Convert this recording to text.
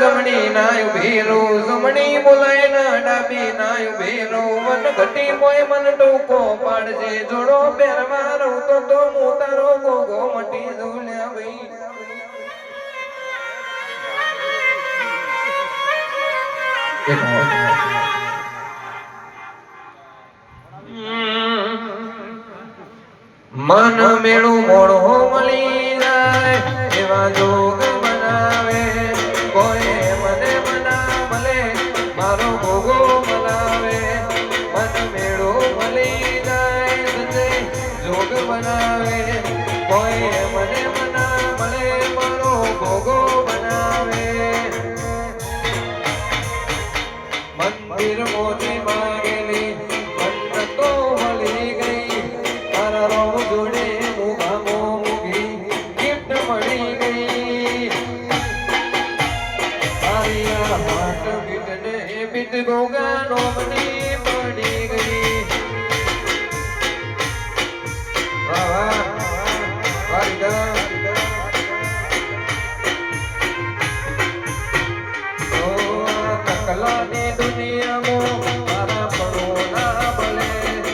જમણી નાય ભેરો જમણી બોલાય ના ડાબી નાય ભેરો વન ઘટી મોય મન ટૂંકો પાડજે જોડો પહેરવા રહું તો હું તારો ગોગો મટી ઝૂલ્યા ભાઈ મન મેળું મોડો મળી જાય એવા જોગ બનાવે કોઈ મને મના મળે મારો ભોગો મનાવે મન મેળું મળી જાય સંજય જોગ બનાવે કોઈ મને મના મળે મારો ભોગો બનાવે મંદિર મોતી માગેલી મન તો મળી ગઈ મારા રોમ જોડે મુગામો મુગી ગિફ્ટ મળી ગઈ મારી આ હાટ બીટ ને બીટ ગોગાનો